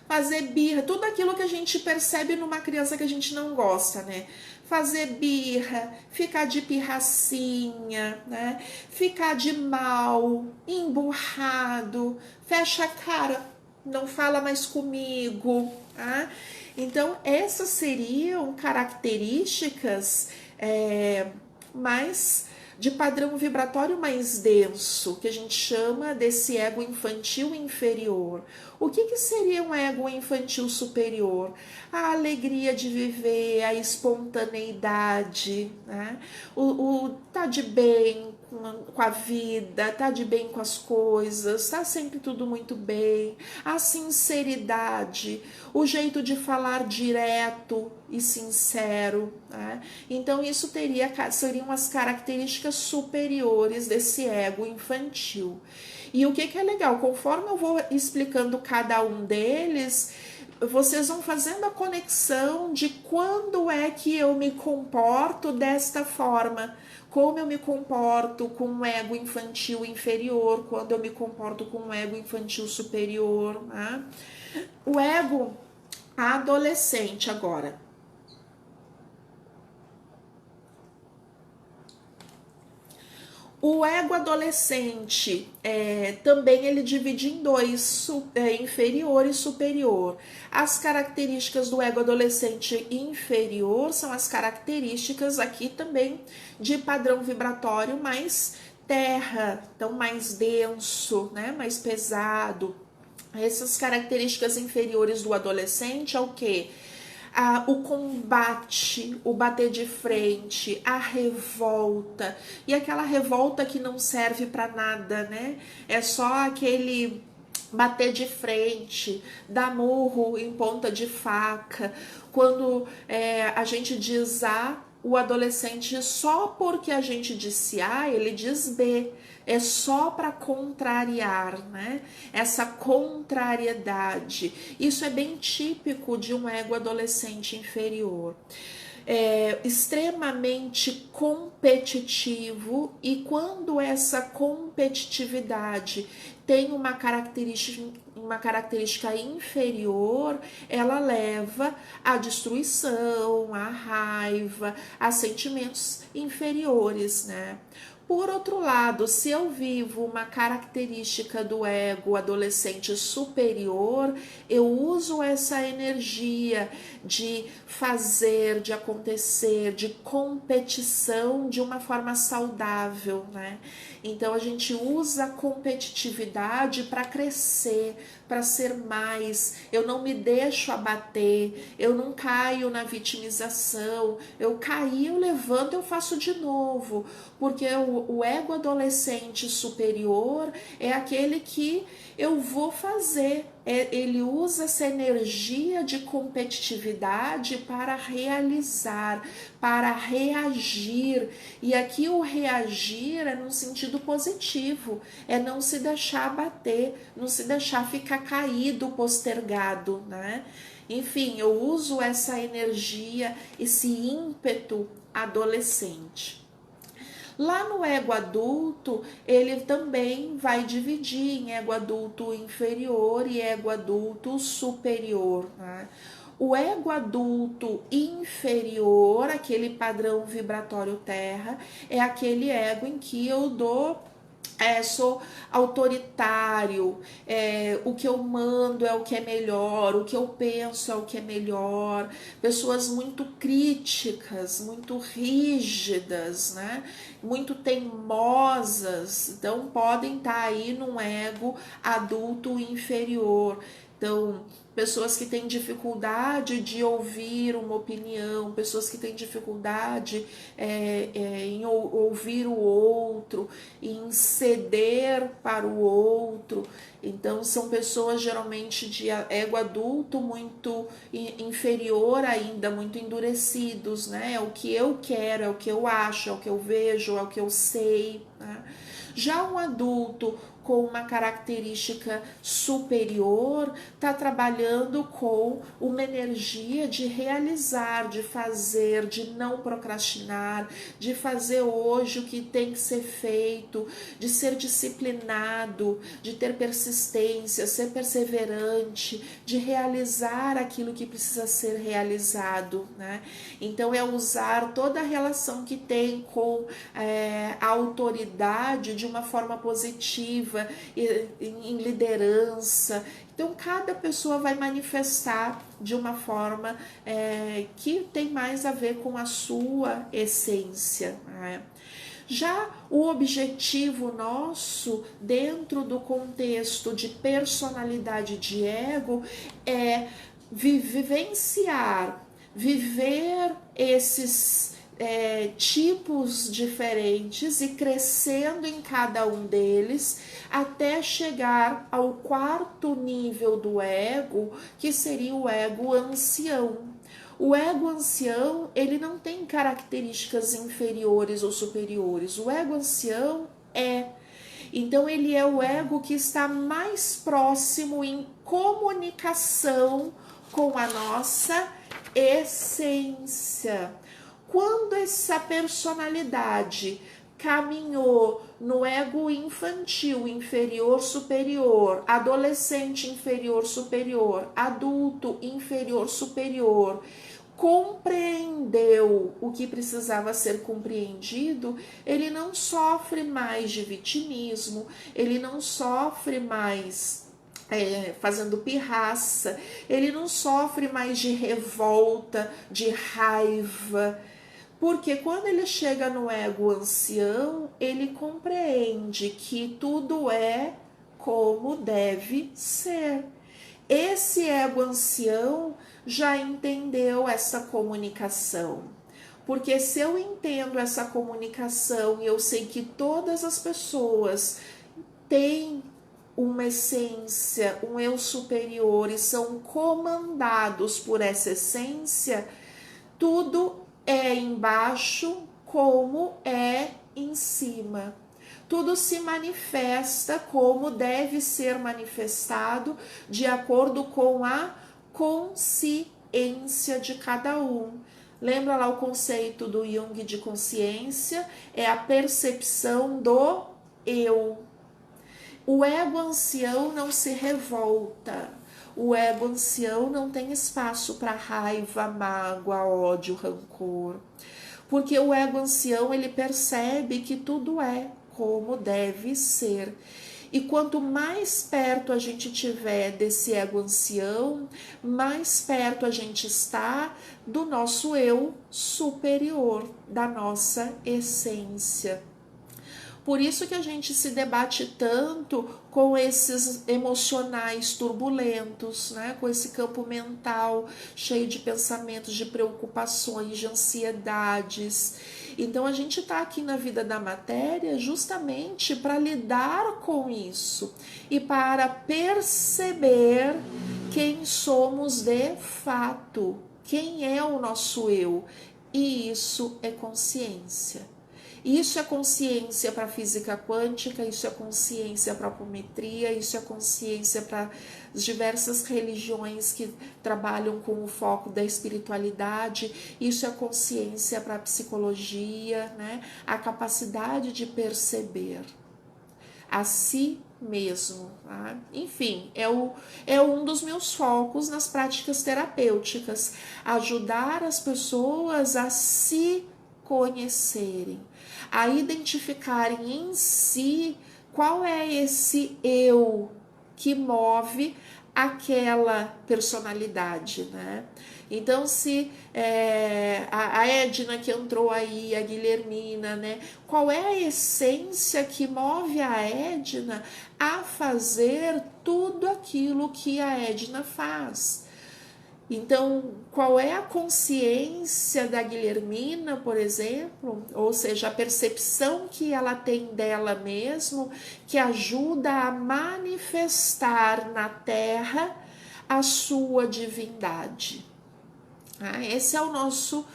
fazer birra, tudo aquilo que a gente percebe numa criança que a gente não gosta, né? Fazer birra, ficar de pirracinha, né? Ficar de mal, emburrado, fecha a cara, não fala mais comigo, tá? Então, essas seriam características mais de padrão vibratório mais denso, que a gente chama desse ego infantil inferior. O que seria um ego infantil superior? A alegria de viver, a espontaneidade, né? Tá de bem com a vida, tá de bem com as coisas, tá sempre tudo muito bem, a sinceridade, o jeito de falar direto e sincero, né? Então isso seriam as características superiores desse ego infantil. E o que é legal, conforme eu vou explicando cada um deles, vocês vão fazendo a conexão de quando é que eu me comporto desta forma, como eu me comporto com um ego infantil inferior, quando eu me comporto com um ego infantil superior, né? O ego adolescente agora. O ego adolescente também ele divide em 2, inferior e superior. As características do ego adolescente inferior são as características aqui também de padrão vibratório mais terra, então mais denso, né, mais pesado. Essas características inferiores do adolescente é o quê? O combate, o bater de frente, a revolta, e aquela revolta que não serve para nada, né? É só bater de frente, dar murro em ponta de faca. Quando a gente diz A, o adolescente, só porque a gente disse A, ele diz B. É só para contrariar, né? Essa contrariedade. Isso é bem típico de um ego adolescente inferior. Extremamente competitivo, e quando essa competitividade tem uma característica inferior, ela leva à destruição, à raiva, a sentimentos inferiores, né? Por outro lado, se eu vivo uma característica do ego adolescente superior, eu uso essa energia de fazer, de acontecer, de competição de uma forma saudável, né? Então a gente usa a competitividade para crescer, para ser mais. Eu não me deixo abater, eu não caio na vitimização. Eu caí, eu levanto, eu faço de novo, porque o ego adolescente superior é aquele que eu vou fazer. Ele usa essa energia de competitividade para realizar, para reagir. E aqui o reagir é num sentido positivo, é não se deixar abater, não se deixar ficar caído, postergado, né? Enfim, eu uso essa energia, esse ímpeto adolescente. Lá no ego adulto, ele também vai dividir em ego adulto inferior e ego adulto superior, né? O ego adulto inferior, aquele padrão vibratório terra, é aquele ego em que eu sou autoritário, o que eu mando é o que é melhor, o que eu penso é o que é melhor. Pessoas muito críticas, muito rígidas, né? Muito teimosas, então podem estar aí num ego adulto inferior. Então, pessoas que têm dificuldade de ouvir uma opinião, pessoas que têm dificuldade em ouvir o outro, em ceder para o outro. Então, são pessoas geralmente de ego adulto muito inferior ainda, muito endurecidos, né? É o que eu quero, é o que eu acho, é o que eu vejo, é o que eu sei, né? Já um adulto com uma característica superior está trabalhando com uma energia de realizar, de fazer, de não procrastinar, de fazer hoje o que tem que ser feito, de ser disciplinado, de ter persistência, ser perseverante, de realizar aquilo que precisa ser realizado, né? Então é usar toda a relação que tem com a autoridade de uma forma positiva, em liderança. Então cada pessoa vai manifestar de uma forma que tem mais a ver com a sua essência, né? Já o objetivo nosso, dentro do contexto de personalidade de ego, é vivenciar, viver esses tipos diferentes e crescendo em cada um deles até chegar ao quarto nível do ego, que seria o ego ancião. O ego ancião, ele não tem características inferiores ou superiores. O ego ancião então ele é o ego que está mais próximo em comunicação com a nossa essência. Quando essa personalidade caminhou no ego infantil, inferior, superior, adolescente, inferior, superior, adulto, inferior, superior, compreendeu o que precisava ser compreendido, ele não sofre mais de vitimismo, ele não sofre mais fazendo pirraça, ele não sofre mais de revolta, de raiva, porque quando ele chega no ego ancião, ele compreende que tudo é como deve ser. Esse ego ancião já entendeu essa comunicação. Porque se eu entendo essa comunicação e eu sei que todas as pessoas têm uma essência, um eu superior e são comandados por essa essência, tudo é embaixo como é em cima. Tudo se manifesta como deve ser manifestado de acordo com a consciência de cada um. Lembra lá o conceito do Jung de consciência? É a percepção do eu. O ego ancião não se revolta. O ego ancião não tem espaço para raiva, mágoa, ódio, rancor. Porque o ego ancião, ele percebe que tudo é como deve ser. E quanto mais perto a gente tiver desse ego ancião, mais perto a gente está do nosso eu superior, da nossa essência. Por isso que a gente se debate tanto com esses emocionais turbulentos, né? Com esse campo mental cheio de pensamentos, de preocupações, de ansiedades. Então a gente está aqui na vida da matéria justamente para lidar com isso e para perceber quem somos de fato, quem é o nosso eu. E isso é consciência. Isso é consciência para a física quântica, isso é consciência para a apometria, isso é consciência para as diversas religiões que trabalham com o foco da espiritualidade, isso é consciência para a psicologia, né? A capacidade de perceber a si mesmo. Tá? Enfim, é um dos meus focos nas práticas terapêuticas, ajudar as pessoas a se conhecerem, a identificarem em si qual é esse eu que move aquela personalidade, né? Então, se a Edna que entrou aí, a Guilhermina, né? Qual é a essência que move a Edna a fazer tudo aquilo que a Edna faz? Então, qual é a consciência da Guilhermina, por exemplo, ou seja, a percepção que ela tem dela mesmo, que ajuda a manifestar na Terra a sua divindade. Esse é o nosso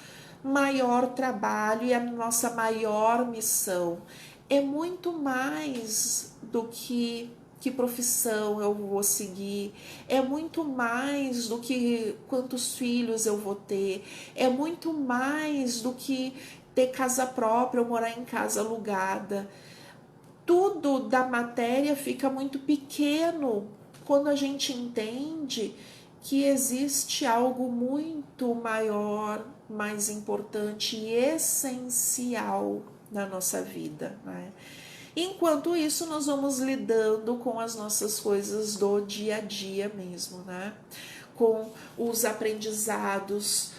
maior trabalho e a nossa maior missão. É muito mais do que profissão eu vou seguir, é muito mais do que quantos filhos eu vou ter, é muito mais do que ter casa própria ou morar em casa alugada. Tudo da matéria fica muito pequeno quando a gente entende que existe algo muito maior, mais importante e essencial na nossa vida, né? Enquanto isso, nós vamos lidando com as nossas coisas do dia a dia mesmo, né? Com os aprendizados,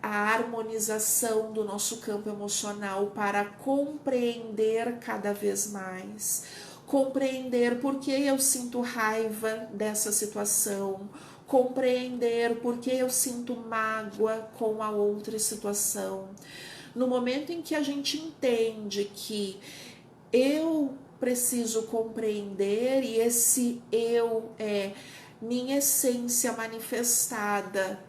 a harmonização do nosso campo emocional para compreender cada vez mais. Compreender por que eu sinto raiva dessa situação, compreender por que eu sinto mágoa com a outra situação. No momento em que a gente entende que eu preciso compreender e esse eu é minha essência manifestada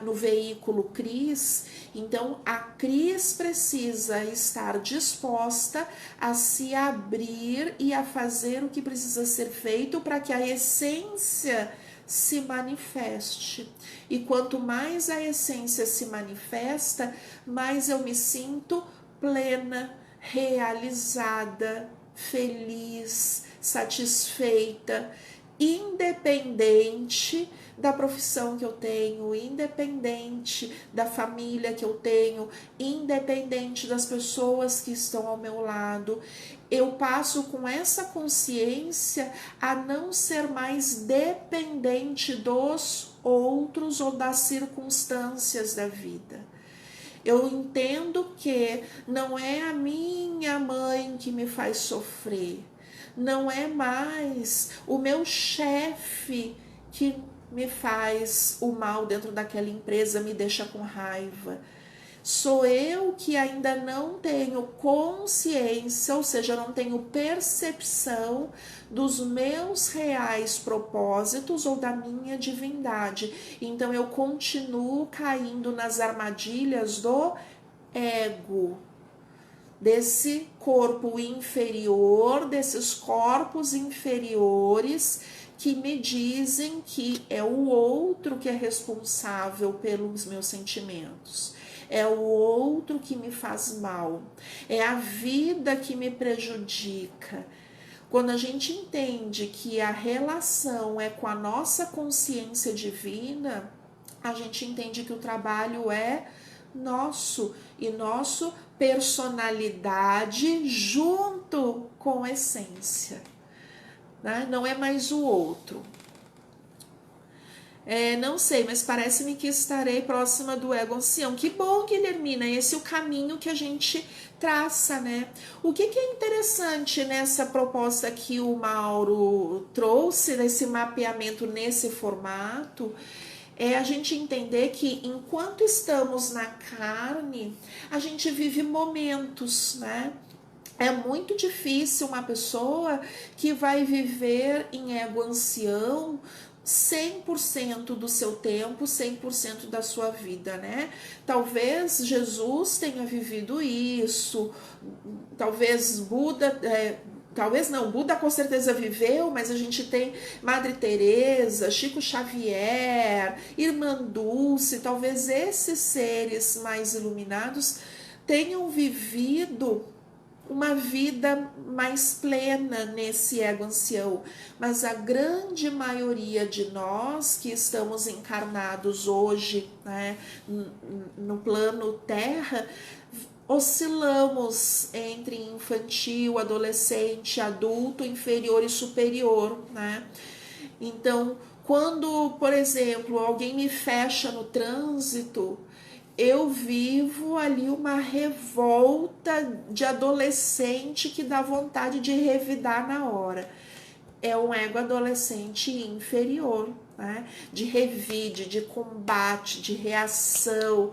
no veículo Cris, então a Cris precisa estar disposta a se abrir e a fazer o que precisa ser feito para que a essência se manifeste. E quanto mais a essência se manifesta, mais eu me sinto plena, realizada, feliz, satisfeita, independente da profissão que eu tenho, independente da família que eu tenho, independente das pessoas que estão ao meu lado. Eu passo com essa consciência a não ser mais dependente dos outros ou das circunstâncias da vida. Eu entendo que não é a minha mãe que me faz sofrer, não é mais o meu chefe que me faz o mal dentro daquela empresa, me deixa com raiva. Sou eu que ainda não tenho consciência, ou seja, não tenho percepção dos meus reais propósitos ou da minha divindade. Então eu continuo caindo nas armadilhas do ego, desse corpo inferior, desses corpos inferiores que me dizem que é o outro que é responsável pelos meus sentimentos. É o outro que me faz mal. É a vida que me prejudica. Quando a gente entende que a relação é com a nossa consciência divina, a gente entende que o trabalho é nosso e nosso personalidade junto com essência, né? Não é mais o outro. Não sei, mas parece-me que estarei próxima do ego ancião. Que bom, Guilhermina, esse é o caminho que a gente traça, né? O que é interessante nessa proposta que o Mauro trouxe, nesse mapeamento nesse formato, é a gente entender que enquanto estamos na carne, a gente vive momentos, né? É muito difícil uma pessoa que vai viver em ego ancião 100% do seu tempo, 100% da sua vida, né? Talvez Jesus tenha vivido isso, talvez Buda... Talvez não, Buda com certeza viveu, mas a gente tem Madre Teresa, Chico Xavier, Irmã Dulce, talvez esses seres mais iluminados tenham vivido uma vida mais plena nesse ego ancião, mas a grande maioria de nós que estamos encarnados hoje, né, no plano Terra, oscilamos entre infantil, adolescente, adulto, inferior e superior, né? Então, quando, por exemplo, alguém me fecha no trânsito, eu vivo ali uma revolta de adolescente que dá vontade de revidar na hora. É um ego adolescente inferior, né? De revide, de combate, de reação.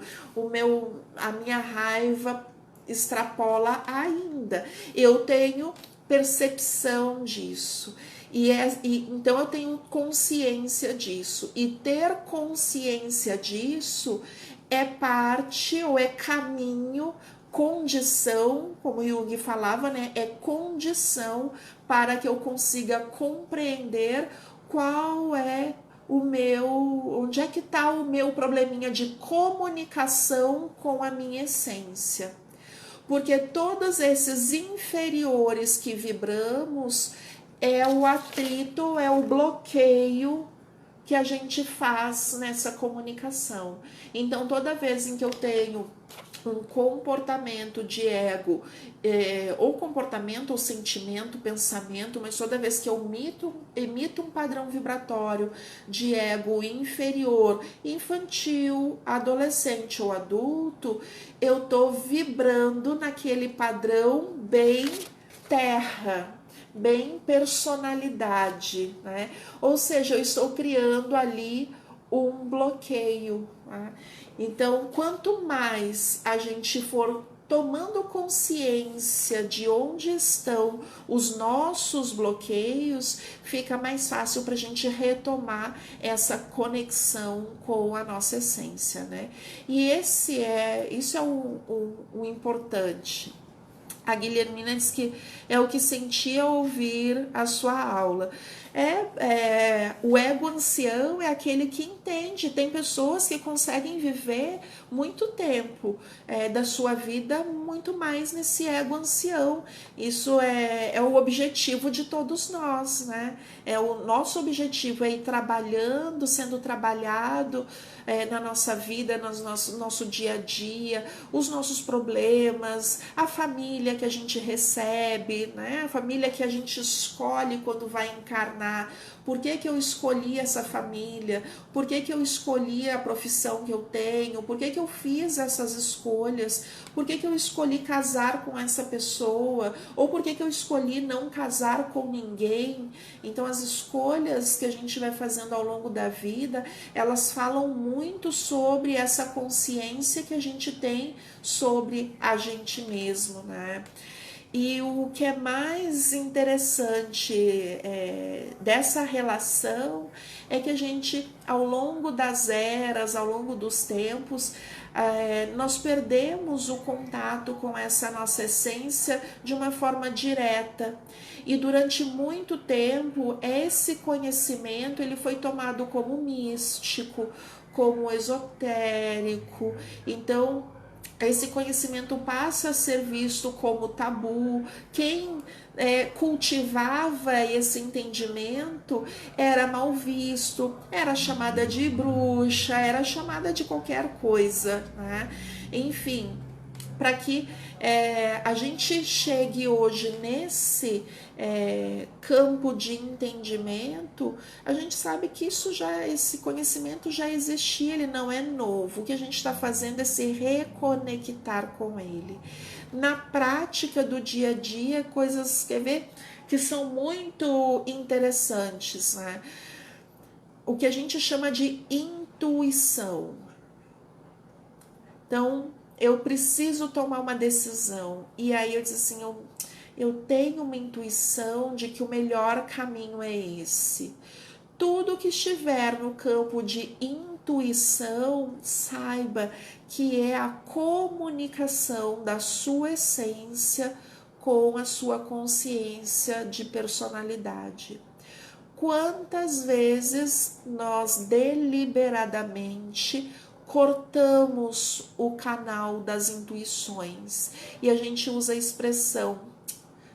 A minha raiva extrapola ainda. Eu tenho percepção disso. Então eu tenho consciência disso. E ter consciência disso é parte ou é caminho, condição, como Jung falava, né? É condição para que eu consiga compreender qual é onde é que está o meu probleminha de comunicação com a minha essência. Porque todos esses inferiores que vibramos é o atrito, é o bloqueio que a gente faz nessa comunicação. Então, toda vez em que eu tenho um comportamento de ego, ou comportamento, ou sentimento, pensamento, mas toda vez que eu emito um padrão vibratório de ego inferior, infantil, adolescente ou adulto, eu tô vibrando naquele padrão bem terra, bem personalidade, né? Ou seja, eu estou criando ali um bloqueio, né? Então, quanto mais a gente for tomando consciência de onde estão os nossos bloqueios, fica mais fácil para a gente retomar essa conexão com a nossa essência, né? E isso é o importante. A Guilhermina diz que é o que sentia ao ouvir a sua aula. O ego ancião é aquele que entende. Tem pessoas que conseguem viver muito tempo da sua vida muito mais nesse ego ancião. Isso é o objetivo de todos nós, né? O nosso objetivo é ir trabalhando, sendo trabalhado na nossa vida, no nosso dia a dia, os nossos problemas, a família que a gente recebe, né? A família que a gente escolhe quando vai encarnar, encarnar, por que que eu escolhi essa família, por que que eu escolhi a profissão que eu tenho, por que que eu fiz essas escolhas, por que que eu escolhi casar com essa pessoa, ou por que que eu escolhi não casar com ninguém. Então as escolhas que a gente vai fazendo ao longo da vida, elas falam muito sobre essa consciência que a gente tem sobre a gente mesmo, né? E o que é mais interessante dessa relação é que a gente, ao longo das eras, ao longo dos tempos, nós perdemos o contato com essa nossa essência de uma forma direta. E durante muito tempo, esse conhecimento ele foi tomado como místico, como esotérico. Então, esse conhecimento passa a ser visto como tabu. Quem cultivava esse entendimento era mal visto, era chamada de bruxa, era chamada de qualquer coisa, né? Enfim, para que a gente chegue hoje nesse campo de entendimento, a gente sabe que esse conhecimento já existia, ele não é novo. O que a gente está fazendo é se reconectar com ele. Na prática do dia a dia, coisas, quer ver, que são muito interessantes, né? O que a gente chama de intuição. Então, eu preciso tomar uma decisão. E aí eu disse assim, eu tenho uma intuição de que o melhor caminho é esse. Tudo que estiver no campo de intuição, saiba que é a comunicação da sua essência com a sua consciência de personalidade. Quantas vezes nós deliberadamente cortamos o canal das intuições e a gente usa a expressão,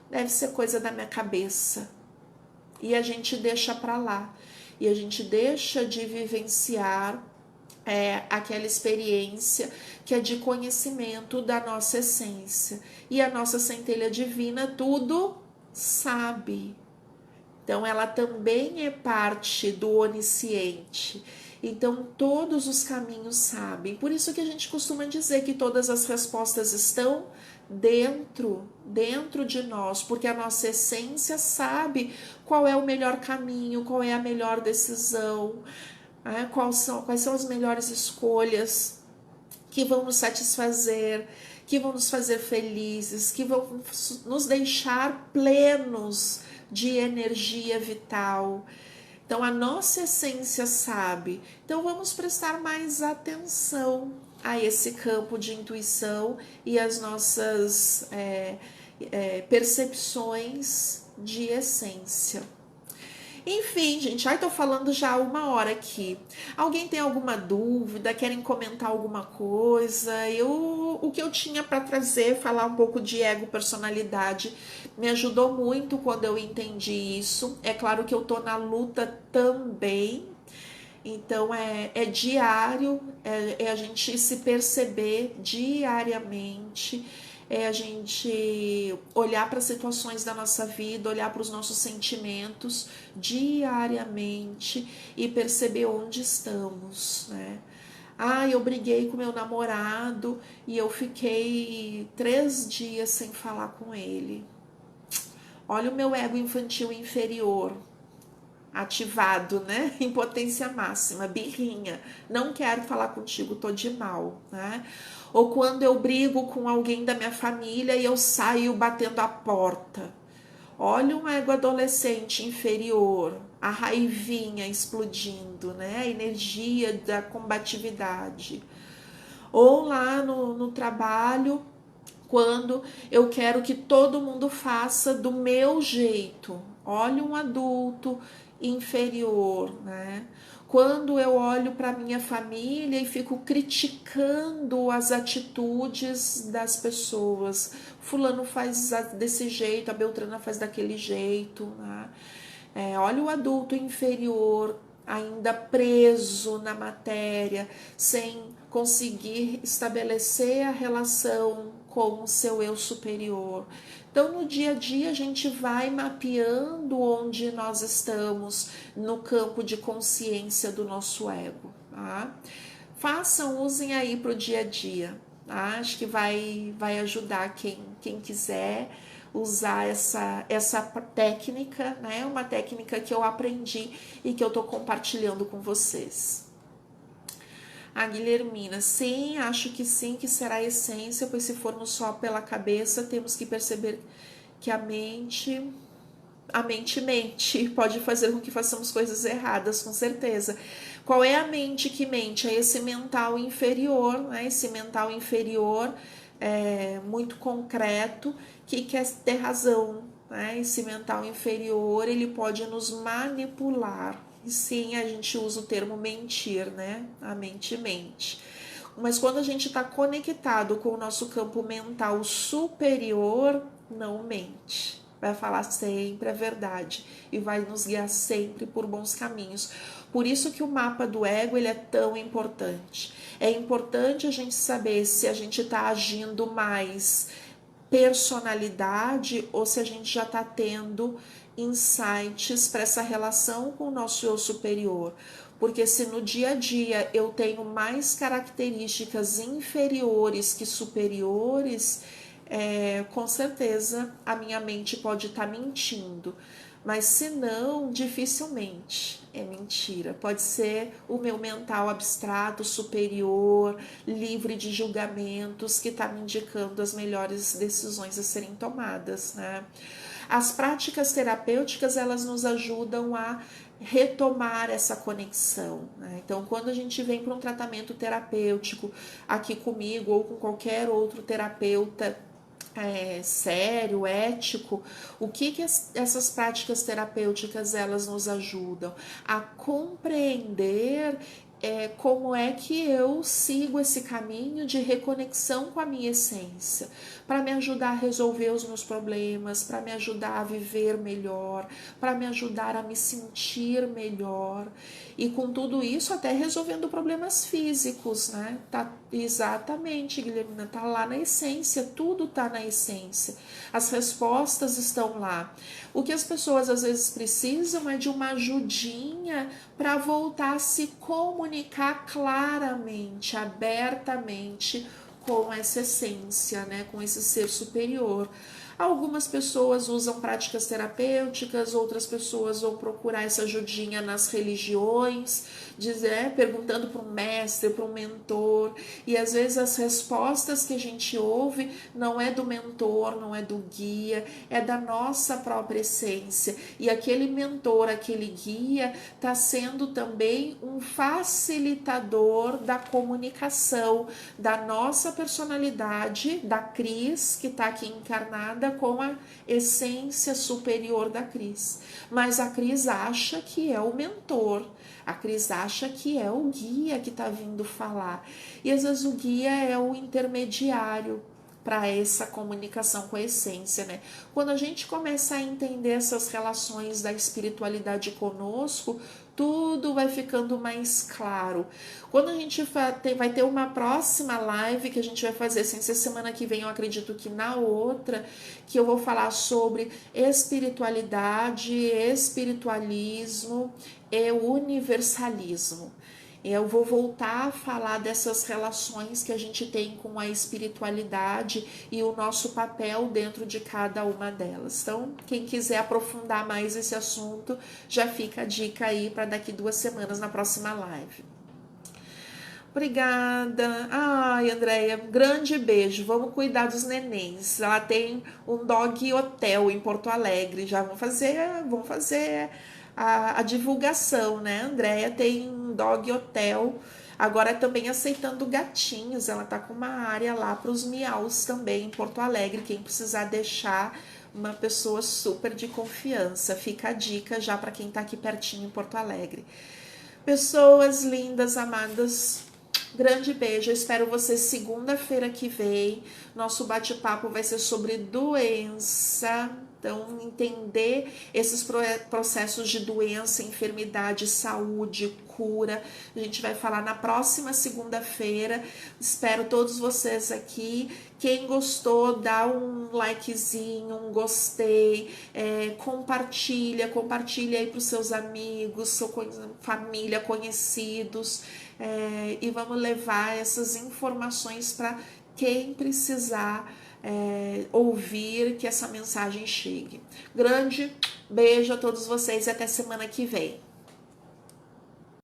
deve ser coisa da minha cabeça, e a gente deixa para lá, e a gente deixa de vivenciar aquela experiência que é de conhecimento da nossa essência. E a nossa centelha divina tudo sabe. Então ela também é parte do onisciente. Então todos os caminhos sabem. Por isso que a gente costuma dizer que todas as respostas estão dentro de nós, porque a nossa essência sabe qual é o melhor caminho, qual é a melhor decisão, quais são as melhores escolhas que vão nos satisfazer, que vão nos fazer felizes, que vão nos deixar plenos de energia vital. Então a nossa essência sabe. Então vamos prestar mais atenção a esse campo de intuição e as nossas percepções de essência. Enfim, gente, tô falando já há 1 hora aqui. Alguém tem alguma dúvida? Querem comentar alguma coisa? O que eu tinha para trazer, falar um pouco de ego, personalidade, me ajudou muito quando eu entendi isso. É claro que eu tô na luta também. Então é diário, é a gente se perceber diariamente, é a gente olhar para as situações da nossa vida, olhar para os nossos sentimentos diariamente e perceber onde estamos, né? Eu briguei com meu namorado e eu fiquei 3 dias sem falar com ele. Olha o meu ego infantil inferior ativado, né? Em potência máxima, birrinha, não quero falar contigo, tô de mal, né? Ou quando eu brigo com alguém da minha família e eu saio batendo a porta. Olha um ego adolescente inferior, a raivinha explodindo, né? A energia da combatividade. Ou lá no trabalho, quando eu quero que todo mundo faça do meu jeito. Olha um adulto inferior, né? Quando eu olho para minha família e fico criticando as atitudes das pessoas, fulano faz desse jeito, a Beltrana faz daquele jeito, né? Olha o adulto inferior ainda preso na matéria, sem conseguir estabelecer a relação com o seu eu superior. Então, no dia a dia, a gente vai mapeando onde nós estamos no campo de consciência do nosso ego. Tá? Façam, usem aí para o dia a dia. Tá? Acho que vai ajudar quem quiser usar essa técnica, né? Uma técnica que eu aprendi e que eu tô compartilhando com vocês. A Guilhermina, sim, acho que sim, que será a essência, pois se formos só pela cabeça, temos que perceber que a mente mente, pode fazer com que façamos coisas erradas, com certeza. Qual é a mente que mente? É esse mental inferior, né? Esse mental inferior muito concreto, que quer ter razão, né? Esse mental inferior, ele pode nos manipular. E sim, a gente usa o termo mentir, né? A mente mente. Mas quando a gente está conectado com o nosso campo mental superior, não mente. Vai falar sempre a verdade e vai nos guiar sempre por bons caminhos. Por isso que o mapa do ego ele é tão importante. É importante a gente saber se a gente está agindo mais personalidade ou se a gente já está tendo insights para essa relação com o nosso eu superior. Porque se no dia a dia eu tenho mais características inferiores que superiores, com certeza a minha mente pode estar mentindo. Mas se não, dificilmente é mentira. Pode ser o meu mental abstrato, superior, livre de julgamentos, que está me indicando as melhores decisões a serem tomadas, né? As práticas terapêuticas, elas nos ajudam a retomar essa conexão, né? Então, quando a gente vem para um tratamento terapêutico aqui comigo ou com qualquer outro terapeuta sério, ético, o que essas práticas terapêuticas elas nos ajudam? A compreender como é que eu sigo esse caminho de reconexão com a minha essência, para me ajudar a resolver os meus problemas, para me ajudar a viver melhor, para me ajudar a me sentir melhor. E com tudo isso, até resolvendo problemas físicos, né? Tá, exatamente, Guilhermina, tá lá na essência, tudo tá na essência. As respostas estão lá. O que as pessoas às vezes precisam é de uma ajudinha para voltar a se comunicar claramente, abertamente com essa essência, né? Com esse ser superior. Algumas pessoas usam práticas terapêuticas, outras pessoas vão procurar essa ajudinha nas religiões, perguntando para um mestre, para um mentor, e às vezes as respostas que a gente ouve não é do mentor, não é do guia, é da nossa própria essência. E aquele mentor, aquele guia, está sendo também um facilitador da comunicação, da nossa personalidade, da Cris, que está aqui encarnada, com a essência superior da Cris. Mas a Cris acha que é o mentor, a Cris acha que é o guia que está vindo falar. E às vezes o guia é o intermediário para essa comunicação com a essência, né? Quando a gente começa a entender essas relações da espiritualidade conosco, tudo vai ficando mais claro. Quando a gente vai ter uma próxima live que a gente vai fazer, sem ser semana que vem, eu acredito que na outra, que eu vou falar sobre espiritualidade, espiritualismo e universalismo. Eu vou voltar a falar dessas relações que a gente tem com a espiritualidade e o nosso papel dentro de cada uma delas. Então, quem quiser aprofundar mais esse assunto, já fica a dica aí para daqui 2 semanas na próxima live. Obrigada. Ai, Andréia, grande beijo. Vamos cuidar dos nenéns. Ela tem um dog hotel em Porto Alegre. Já vamos fazer a divulgação, né? A Andréia tem um dog hotel, agora também aceitando gatinhos. Ela tá com uma área lá para os miaus também em Porto Alegre. Quem precisar deixar, uma pessoa super de confiança. Fica a dica já para quem tá aqui pertinho em Porto Alegre. Pessoas lindas, amadas, grande beijo. Eu espero você segunda-feira que vem. Nosso bate-papo vai ser sobre doença. Então, entender esses processos de doença, enfermidade, saúde, cura, a gente vai falar na próxima segunda-feira. Espero todos vocês aqui. Quem gostou, dá um likezinho, um gostei, compartilha aí para os seus amigos, sua família, conhecidos, e vamos levar essas informações para quem precisar ouvir, que essa mensagem chegue. Grande beijo a todos vocês e até semana que vem.